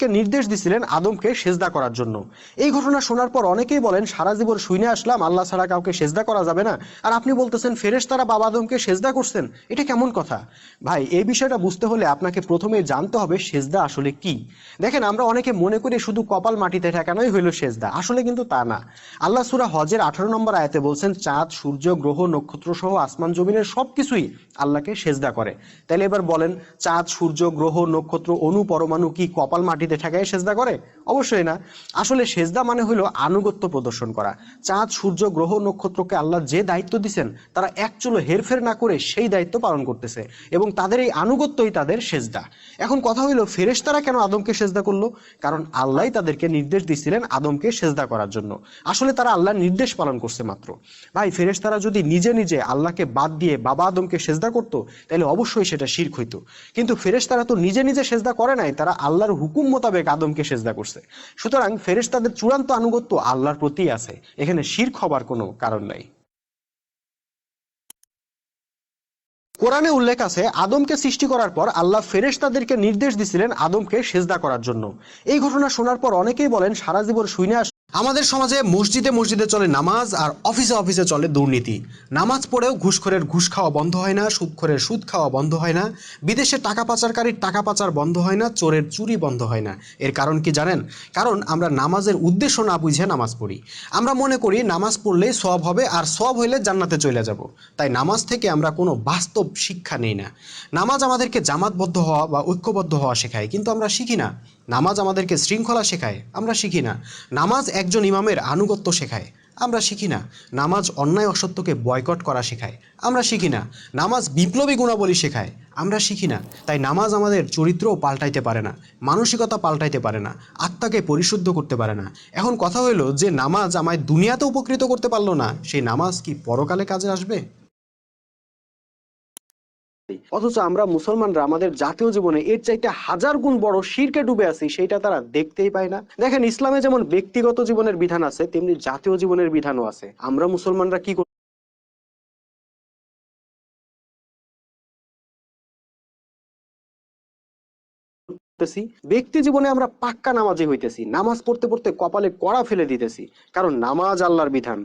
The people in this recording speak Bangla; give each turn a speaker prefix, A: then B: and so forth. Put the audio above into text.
A: ফেরেশতাদেরকে নির্দেশ দিছিলেন আদমকে সেজদা করার জন্য। এই ঘটনা শোনার পর অনেকেই বলেন সারা জীবন শুনে আসলাম আল্লাহ ছাড়া কাউকে সেজদা করা যাবে না, আর আপনি বলতেছেন ফেরেশতারা বাবা আদমকে সেজদা করছেন, এটা কেমন কথা? ভাই, এই বিষয়টা বুঝতে হলে আপনাকে প্রথমে জানতে হবে সেজদা আসলে কি। দেখেন, আমরা অনেকে মনে করি শুধু কপাল মাটিতে ঠেকানোই হইল সেজদা, আসলে কিন্তু তা না। আল্লাহ সূরা হজের 18 নম্বর আয়াতে বলছেন চাঁদ, সূর্য, গ্রহ, নক্ষত্র সহ আসমান জমিনের সবকিছুই আল্লাহকে সেজদা করে। তাহলে এবার বলেন, চাঁদ, সূর্য, গ্রহ, নক্ষত্র, অণু পরমাণু কি কপাল মাটিতে ঠেকায় সেজদা করে? অবশ্যই না। আসলে সেজদা মানে হলো আনুগত্য প্রদর্শন করা। চাঁদ, সূর্য, গ্রহ, নক্ষত্রকে আল্লাহ যে দায়িত্ব দিচ্ছেন তারা এক চুলো হেরফের না করে সেই দায়িত্ব পালন করতেছে, এবং তাদের এই আনুগত্যই তাদের সেজদা। এখন কথা হইলো ফেরেশতারা কেন আদমকে সেজদা করলো? কারণ আল্লাহ তাদেরকে নির্দেশ দিছিলেন আদমকে সেজদা করার জন্য। আসলে তারা আল্লাহর নির্দেশ পালন করছে মাত্র। ভাই, ফেরেশতারা যদি নিজে নিজে আল্লাহকে বাদ দিয়ে বাবা আদমকে সেজদা করতো তাহলে অবশ্যই সেটা শিরক হইতো। কিন্তু ফেরেশতারা তো নিজে নিজে সেজদা করে নাই, তারা আল্লাহর হুকুম মোতাবেক আদমকে সেজদা করছে। সুতরাং ফেরেশতাদের চূড়ান্ত আনুগত্য আল্লাহর প্রতি আছে, এখানে শিরক হবার কোনো কারণ নাই। কোরআনে উল্লেখ আছে আদমকে সৃষ্টি করার পর আল্লাহ ফেরেশতাদেরকে নির্দেশ দিছিলেন আদমকে সেজদা করার জন্য। এই ঘটনা শোনার পর অনেকেই বলেন সারা জীবন শুনে আমাদের সমাজে মসজিদে মসজিদে চলে নামাজ, আর অফিসে অফিসে চলে দুর্নীতি। নামাজ পড়েও ঘুষখোরের ঘুষ খাওয়া বন্ধ হয় না, সুদখোরের সুদ খাওয়া বন্ধ হয় না, বিদেশে টাকা পাচারকারীর টাকা পাচার বন্ধ হয় না, চোরের চুরি বন্ধ হয় না। এর কারণ কি জানেন? কারণ আমরা নামাজের উদ্দেশ্য না বুঝে নামাজ পড়ি। আমরা মনে করি নামাজ পড়লেই সওয়াব হবে, আর সওয়াব হইলে জান্নাতে চলে যাব। তাই নামাজ থেকে আমরা কোনো বাস্তব শিক্ষা নেই না। নামাজ আমাদেরকে জামাতবদ্ধ হওয়া বা ঐক্যবদ্ধ হওয়া শেখায়, কিন্তু আমরা শিখি না। নামাজ আমাদেরকে শৃঙ্খলা শেখায়, আমরা শিখি না। নামাজ একজন ইমামের আনুগত্য শেখায়, আমরা শিখি না। নামাজ অন্যায় অসত্যকে বয়কট করা শেখায়, আমরা শিখি না। নামাজ বিপ্লবী গুণাবলী শেখায়, আমরা শিখি না। তাই নামাজ আমাদের চরিত্রও পাল্টাইতে পারে না, মানসিকতা পাল্টাইতে পারে না, আত্মাকে পরিশুদ্ধ করতে পারে না। এখন কথা হইলো, যে নামাজ আমায় দুনিয়াতে উপকৃত করতে পারলো না, সেই নামাজ কি পরকালে কাজে আসবে? অথচ আমরা মুসলমানরা আমাদের জাতীয় জীবনে এর চাইতে হাজার গুণ বড় শিরকে ডুবে আছি, সেটা তারা দেখতেই পায় না। দেখেন, ইসলামে যেমন ব্যক্তিগত জীবনের বিধান আছে তেমনি জাতীয় জীবনের বিধানও আছে। আমরা মুসলমানরা কি করতেছি? ব্যক্তি জীবনে আমরা পাক্কা নামাজি হইতেছি, নামাজ পড়তে পড়তে কপালে কড়া ফেলে দিতেছি, কারণ নামাজ আল্লাহর বিধান।